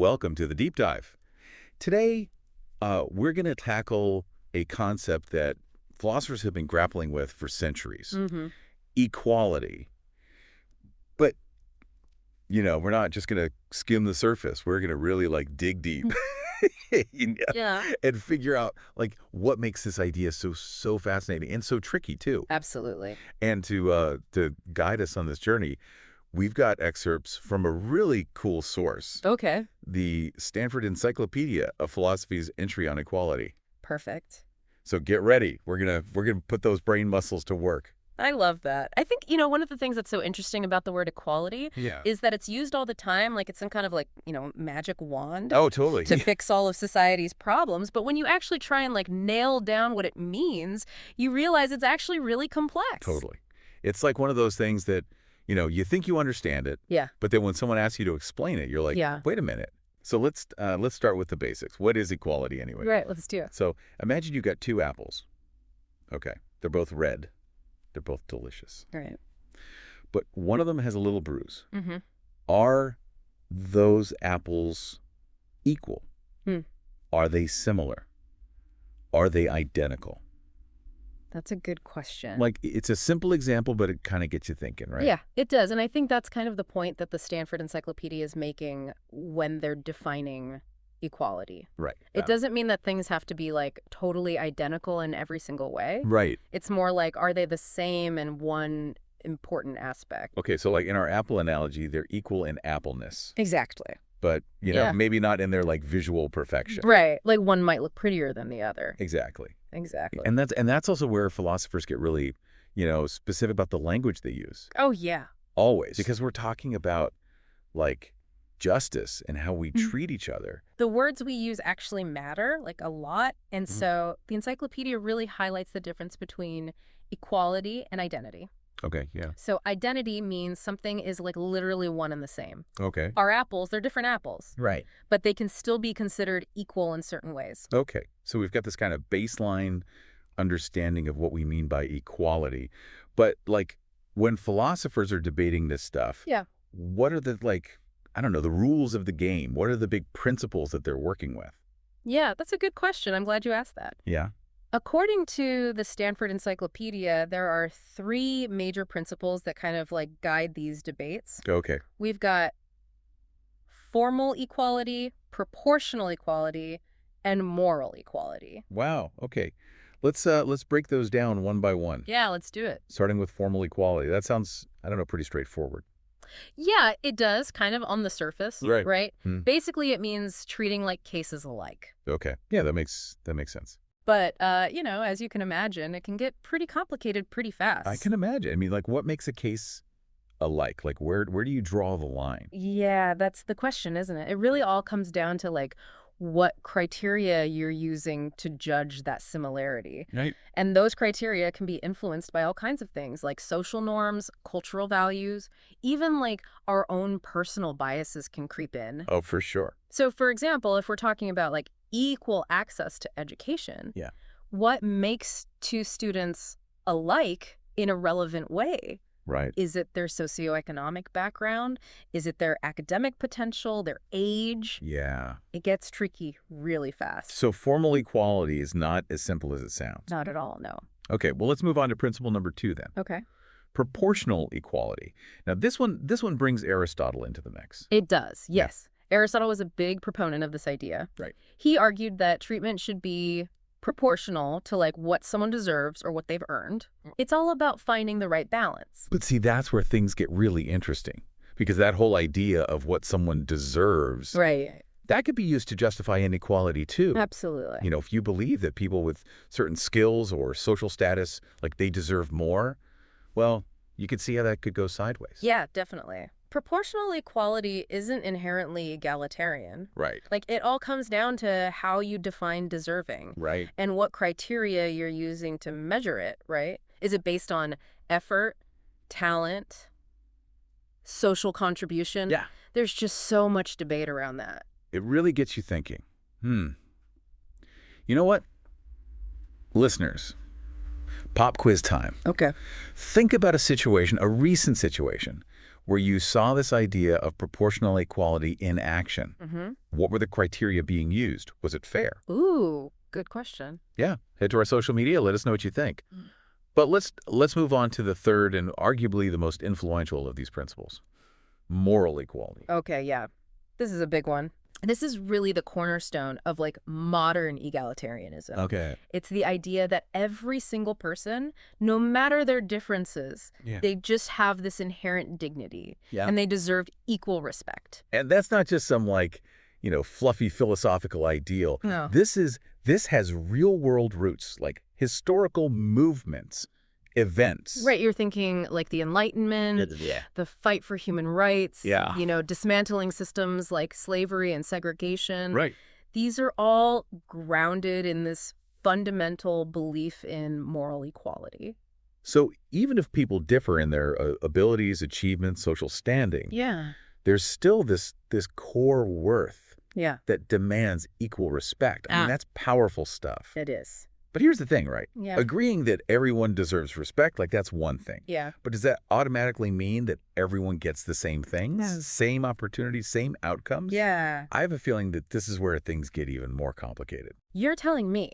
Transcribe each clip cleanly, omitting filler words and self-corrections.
welcome to the deep dive. Today, we're going to tackle a concept that philosophers have been grappling with for centuries. Equality. But, we're not just going to skim the surface. We're going to really, dig deep Yeah, and figure out, what makes this idea so fascinating and so tricky, too. absolutely. And to guide us on this journey, we've got excerpts from a really cool source, Okay, the Stanford Encyclopedia of Philosophy's entry on equality. perfect. So get ready. We're gonna put those brain muscles to work. I love that. I think, one of the things that's so interesting about the word equality Yeah. is that it's used all the time like it's some kind of magic wand Oh, totally. to fix all of society's problems. But when you actually try and nail down what it means, you realize it's actually really complex. Totally. It's like one of those things that, you think you understand it, Yeah. but then when someone asks you to explain it, you're like, Yeah. wait a minute. So let's start with the basics. What is equality anyway? Right, let's do it. So imagine you got two apples. Okay. They're both red. They're both delicious. Right. But one of them has a little bruise. Mm-hmm. Are those apples equal? Hmm. Are they similar? Are they identical? That's a good question. It's a simple example, but it kind of gets you thinking, right? Yeah, it does. And I think that's kind of the point that the Stanford Encyclopedia is making when they're defining equality. Right. It doesn't mean that things have to be totally identical in every single way. Right. It's more like, are they the same in one important aspect? Okay, so in our apple analogy, they're equal in appleness, Exactly. but, Yeah. maybe not in their visual perfection. Right. Like one might look prettier than the other. Exactly. Exactly. And that's also where philosophers get really, specific about the language they use. Oh, yeah. Always. Because we're talking about, justice and how we treat each other. The words we use actually matter, a lot. And so the encyclopedia really highlights the difference between equality and identity. Okay, yeah. So identity means something is literally one and the same. Okay. Our apples, they're different apples, Right. but they can still be considered equal in certain ways. Okay. So we've got this kind of baseline understanding of what we mean by equality. But when philosophers are debating this stuff, Yeah. what are the the rules of the game? What are the big principles that they're working with? Yeah, that's a good question. I'm glad you asked that. Yeah. According to the Stanford Encyclopedia, there are 3 major principles that kind of guide these debates. Okay. We've got formal equality, proportional equality, and moral equality. Wow. Okay. Let's break those down one by one. Yeah, let's do it. Starting with formal equality. That sounds, pretty straightforward. Yeah, it does, kind of on the surface, Right. right? Hmm. Basically, it means treating cases alike. Okay. Yeah, that makes sense. But, as you can imagine, it can get pretty complicated pretty fast. I can imagine. I mean, what makes a case alike? Where do you draw the line? Yeah, that's the question, isn't it? It really all comes down to, what criteria you're using to judge that similarity. Right. And those criteria can be influenced by all kinds of things, like social norms, cultural values, even our own personal biases can creep in. Oh, for sure. So, for example, if we're talking about equal access to education, Yeah. what makes 2 students alike in a relevant way? Right. Is it their socioeconomic background? Is it their academic potential, their age? Yeah. It gets tricky really fast. So formal equality is not as simple as it sounds. Not at all, no. Okay, well, let's move on to principle number 2 then. Okay. Proportional equality. Now, this one brings Aristotle into the mix. It does, yes. Aristotle was a big proponent of this idea. Right. He argued that treatment should be proportional to what someone deserves or what they've earned. It's all about finding the right balance. But see, that's where things get really interesting, because that whole idea of what someone deserves, Right. that could be used to justify inequality too. Absolutely. If you believe that people with certain skills or social status, they deserve more, well, you could see how that could go sideways. Yeah, definitely. Proportional equality isn't inherently egalitarian. Right. It all comes down to how you define deserving. Right. And what criteria you're using to measure it, right? Is it based on effort, talent, social contribution? Yeah. There's just so much debate around that. It really gets you thinking. You know what? Listeners, pop quiz time. Okay. Think about a recent situation, where you saw this idea of proportional equality in action. Mm-hmm. What were the criteria being used? Was it fair? Ooh, good question. Yeah, head to our social media. Let us know what you think. But let's move on to the third and arguably the most influential of these principles, moral equality. Okay, yeah. This is a big one. This is really the cornerstone of like modern egalitarianism. Okay. It's the idea that every single person, no matter their differences, Yeah. they just have this inherent dignity Yeah. and they deserve equal respect. And that's not just some fluffy philosophical ideal. No. This has real-world roots, like historical movements, events. Right, you're thinking like the Enlightenment, the fight for human rights, Yeah. Dismantling systems like slavery and segregation. Right. These are all grounded in this fundamental belief in moral equality. So even if people differ in their abilities, achievements, social standing, Yeah. there's still this core worth Yeah, that demands equal respect. I mean, that's powerful stuff. it is. But here's the thing, right? Yeah. Agreeing that everyone deserves respect, that's one thing. Yeah. But does that automatically mean that everyone gets the same things? No. Same opportunities, same outcomes? Yeah. I have a feeling that this is where things get even more complicated. You're telling me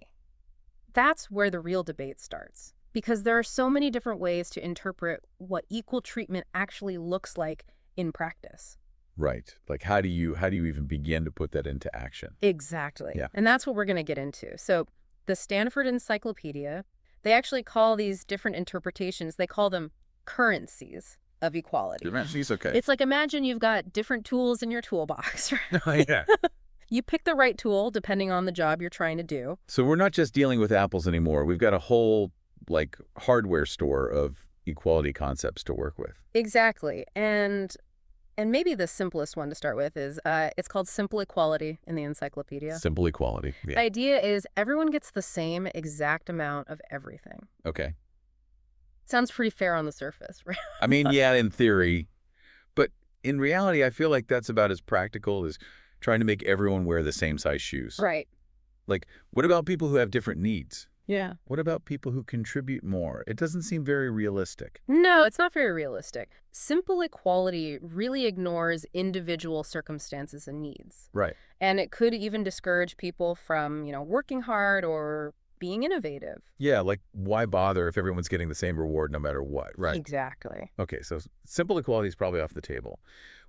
that's where the real debate starts. Because there are so many different ways to interpret what equal treatment actually looks like in practice. Right. Like how do you even begin to put that into action? Exactly. Yeah. And that's what we're going to get into. So the Stanford Encyclopedia, they actually call these different interpretations, they call them currencies of equality. She's okay. It's like imagine you've got different tools in your toolbox. Oh, yeah. You pick the right tool depending on the job you're trying to do. So we're not just dealing with apples anymore. We've got a whole hardware store of equality concepts to work with. Exactly. And maybe the simplest one to start with is it's called simple equality in the encyclopedia. Simple equality. The Yeah. idea is everyone gets the same exact amount of everything. Okay. Sounds pretty fair on the surface, right? I mean, yeah, in theory. But in reality, I feel like that's about as practical as trying to make everyone wear the same size shoes. Right. Like, what about people who have different needs? Yeah. What about people who contribute more? It doesn't seem very realistic. No, it's not very realistic. Simple equality really ignores individual circumstances and needs. Right. And it could even discourage people from, working hard or being innovative. Yeah, like why bother if everyone's getting the same reward no matter what? Right. Exactly. Okay, so simple equality is probably off the table.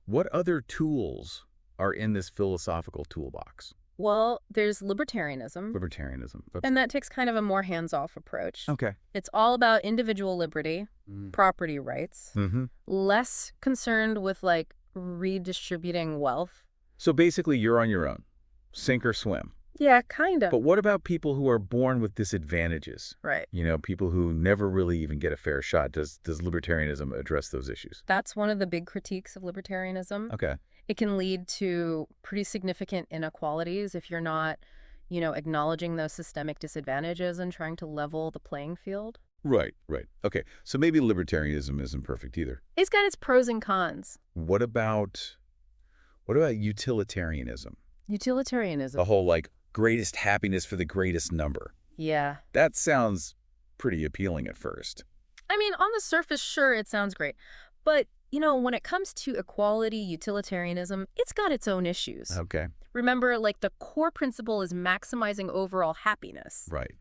What other tools are in this philosophical toolbox? Well, there's libertarianism. Libertarianism. And that takes kind of a more hands-off approach. Okay. It's all about individual liberty, property rights, Mm-hmm. less concerned with redistributing wealth. So basically, you're on your own. Sink or swim. Yeah, kind of. But what about people who are born with disadvantages? Right. People who never really even get a fair shot. Does libertarianism address those issues? That's one of the big critiques of libertarianism. Okay. It can lead to pretty significant inequalities if you're not, acknowledging those systemic disadvantages and trying to level the playing field. Right. Okay, so maybe libertarianism isn't perfect either. It's got its pros and cons. What about utilitarianism? Utilitarianism. The whole greatest happiness for the greatest number. Yeah. That sounds pretty appealing at first. I mean, on the surface, sure, it sounds great. But, when it comes to equality, utilitarianism, it's got its own issues. Okay. Remember, the core principle is maximizing overall happiness. Right.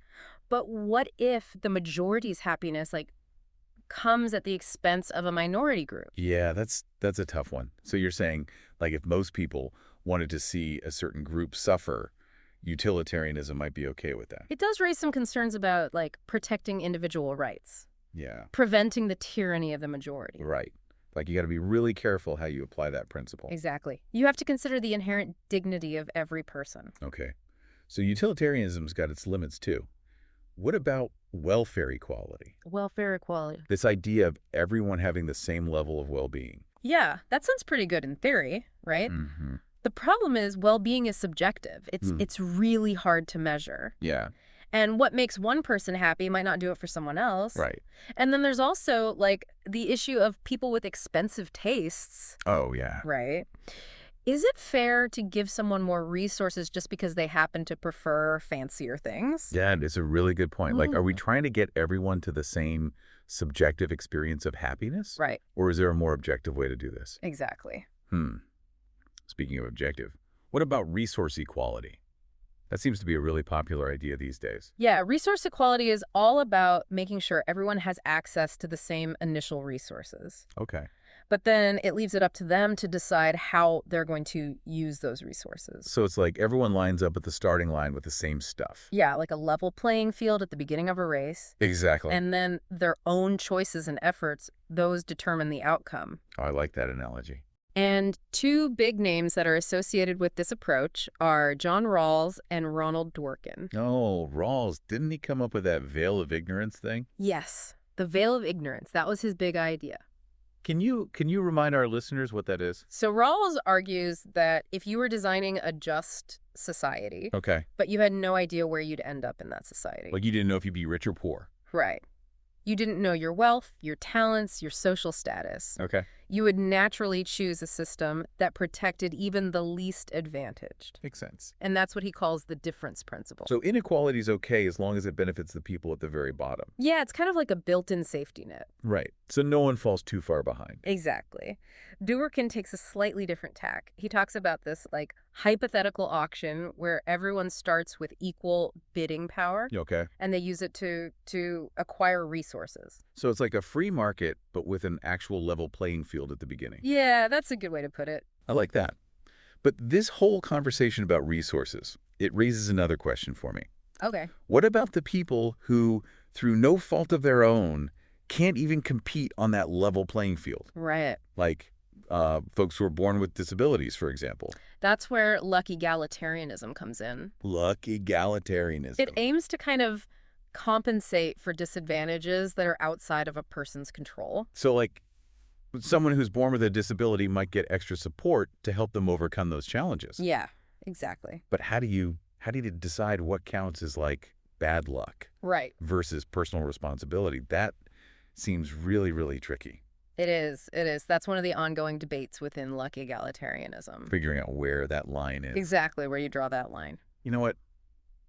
But what if the majority's happiness, comes at the expense of a minority group? Yeah, that's a tough one. So you're saying, if most people wanted to see a certain group suffer, utilitarianism might be okay with that. It does raise some concerns about, protecting individual rights. Yeah. Preventing the tyranny of the majority. Right. You got to be really careful how you apply that principle. Exactly. You have to consider the inherent dignity of every person. Okay. So utilitarianism's got its limits, too. What about welfare equality? Welfare equality. This idea of everyone having the same level of well-being. Yeah, that sounds pretty good in theory, right? Mm-hmm. The problem is well-being is subjective. It's really hard to measure. Yeah. And what makes one person happy might not do it for someone else. Right. And then there's also, the issue of people with expensive tastes. Oh, yeah. Right? Is it fair to give someone more resources just because they happen to prefer fancier things? Yeah, it's a really good point. Like, are we Mm. trying to get everyone to the same subjective experience of happiness? Right, Or is there a more objective way to do this? exactly. Hmm. Speaking of objective, what about resource equality? That seems to be a really popular idea these days. Yeah, resource equality is all about making sure everyone has access to the same initial resources. Okay. But then it leaves it up to them to decide how they're going to use those resources. So it's like everyone lines up at the starting line with the same stuff. Yeah, like a level playing field at the beginning of a race. Exactly. And then their own choices and efforts, those determine the outcome. Oh, I like that analogy. And two big names that are associated with this approach are John Rawls and Ronald Dworkin. Oh, Rawls, didn't he come up with that veil of ignorance thing? Yes, the veil of ignorance, that was his big idea. Can you remind our listeners what that is? So Rawls argues that if you were designing a just society, Okay. but you had no idea where you'd end up in that society. Like you didn't know if you'd be rich or poor. Right. You didn't know your wealth, your talents, your social status. Okay. You would naturally choose a system that protected even the least advantaged. Makes sense. And that's what he calls the difference principle. So inequality is okay as long as it benefits the people at the very bottom. Yeah, it's kind of like a built-in safety net. Right. So no one falls too far behind. Exactly. Dworkin takes a slightly different tack. He talks about this like hypothetical auction where everyone starts with equal bidding power Okay. and they use it to acquire resources. So it's like a free market, but with an actual level playing field at the beginning. Yeah, that's a good way to put it. I like that. But this whole conversation about resources, it raises another question for me. Okay. What about the people who, through no fault of their own, can't even compete on that level playing field? Right. Like folks who are born with disabilities, for example. That's where luck egalitarianism comes in. Luck egalitarianism. It aims to kind of compensate for disadvantages that are outside of a person's control. So like someone who's born with a disability might get extra support to help them overcome those challenges. Yeah, exactly. But how do you decide what counts as like bad luck Right. versus personal responsibility? That seems really, really tricky. It is. It is. That's one of the ongoing debates within luck egalitarianism. Figuring out where that line is. Exactly where you draw that line. You know what?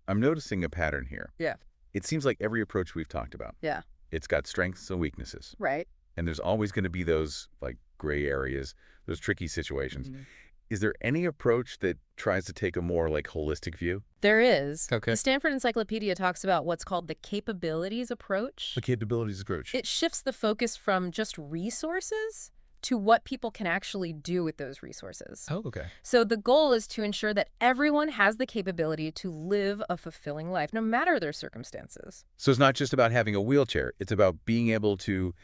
I'm noticing a pattern here. Yeah. It seems like every approach we've talked about, Yeah. it's got strengths and weaknesses. Right. And there's always going to be those like gray areas, those tricky situations. Mhm. Is there any approach that tries to take a more like holistic view? There is. Okay. The Stanford Encyclopedia talks about what's called the capabilities approach. The capabilities approach. It shifts the focus from just resources to what people can actually do with those resources. Oh, okay. So the goal is to ensure that everyone has the capability to live a fulfilling life, no matter their circumstances. So it's not just about having a wheelchair. It's about being able to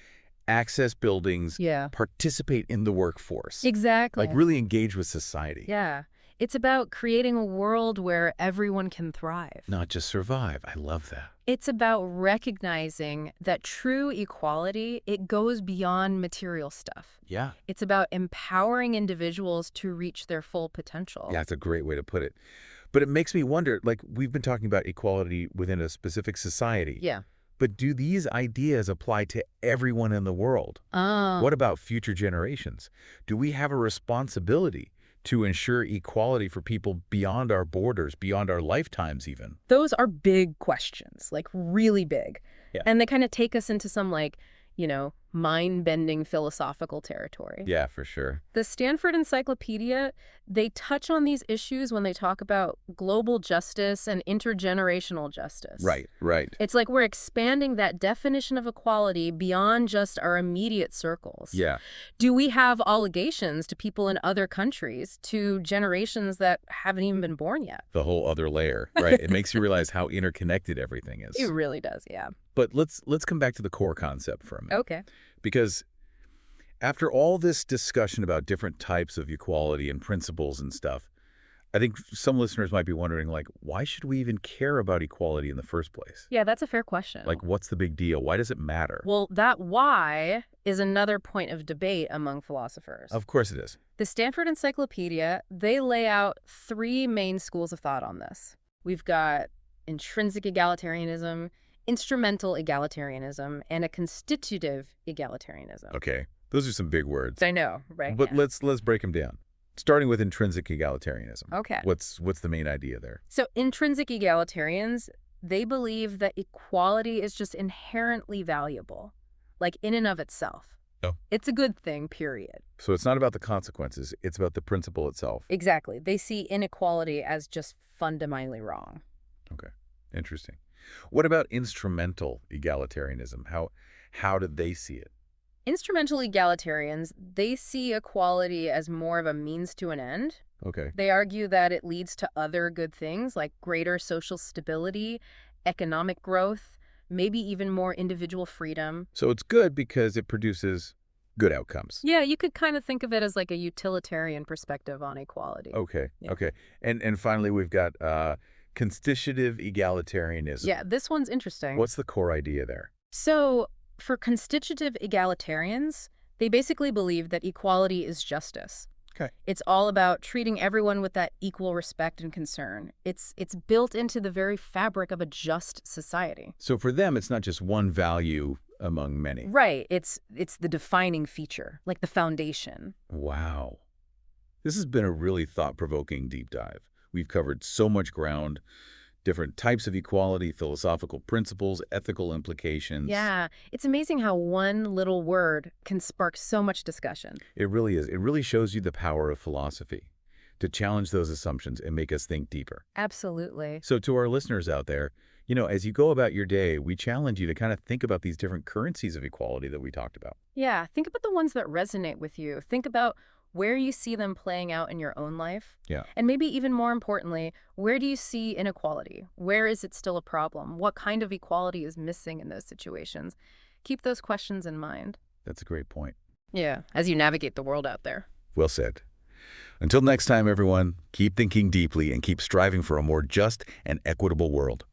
access buildings, Yeah. participate in the workforce, Exactly. like really engage with society, Yeah. It's about creating a world where everyone can thrive. not just survive. I love that. It's about recognizing that true equality, it goes beyond material stuff. Yeah. It's about empowering individuals to reach their full potential. Yeah, that's a great way to put it. But it makes me wonder, like we've been talking about equality within a specific society. Yeah. But do these ideas apply to everyone in the world? What about future generations? Do we have a responsibility to ensure equality for people beyond our borders, beyond our lifetimes even? Those are big questions, like really big. Yeah. And they kind of take us into some mind-bending philosophical territory. Yeah, for sure. The Stanford Encyclopedia, they touch on these issues when they talk about global justice and intergenerational justice. Right, right. It's like we're expanding that definition of equality beyond just our immediate circles. Yeah. Do we have obligations to people in other countries, to generations that haven't even been born yet? The whole other layer, right? It makes you realize how interconnected everything is. It really does, yeah. But let's come back to the core concept for a minute. Okay. Because after all this discussion about different types of equality and principles and stuff, I think some listeners might be wondering, like, why should we even care about equality in the first place? Yeah, that's a fair question. Like, what's the big deal? Why does it matter? Well, that why is another point of debate among philosophers. Of course it is. The Stanford Encyclopedia, they lay out three main schools of thought on this. We've got intrinsic egalitarianism, instrumental egalitarianism, and a constitutive egalitarianism. Okay. Those are some big words. I know, right? But Yeah. let's break them down. Starting with intrinsic egalitarianism. Okay. What's the main idea there? So intrinsic egalitarians, they believe that equality is just inherently valuable, like in and of itself. Oh. It's a good thing, period. So it's not about the consequences, it's about the principle itself. Exactly. They see inequality as just fundamentally wrong. Okay. Interesting. What about instrumental egalitarianism? How did they see it? Instrumental egalitarians, they see equality as more of a means to an end. Okay. They argue that it leads to other good things like greater social stability, economic growth, maybe even more individual freedom. So it's good because it produces good outcomes. Yeah, you could kind of think of it as like a utilitarian perspective on equality. Okay. Yeah. Okay. And finally we've got constitutive egalitarianism. Yeah, this one's interesting. What's the core idea there? So, for constitutive egalitarians, they basically believe that equality is justice. Okay. It's all about treating everyone with that equal respect and concern. It's built into the very fabric of a just society. So for them, it's not just one value among many. Right. It's the defining feature, like the foundation. Wow. This has been a really thought-provoking deep dive. We've covered so much ground, different types of equality, philosophical principles, ethical implications. Yeah, it's amazing how one little word can spark so much discussion. It really is. It really shows you the power of philosophy to challenge those assumptions and make us think deeper. Absolutely. So to our listeners out there, as you go about your day, we challenge you to kind of think about these different currencies of equality that we talked about. Yeah, think about the ones that resonate with you. Think about where you see them playing out in your own life. Yeah. And maybe even more importantly, where do you see inequality? Where is it still a problem? What kind of equality is missing in those situations? Keep those questions in mind. That's a great point. Yeah, as you navigate the world out there. Well said. Until next time, everyone, keep thinking deeply and keep striving for a more just and equitable world.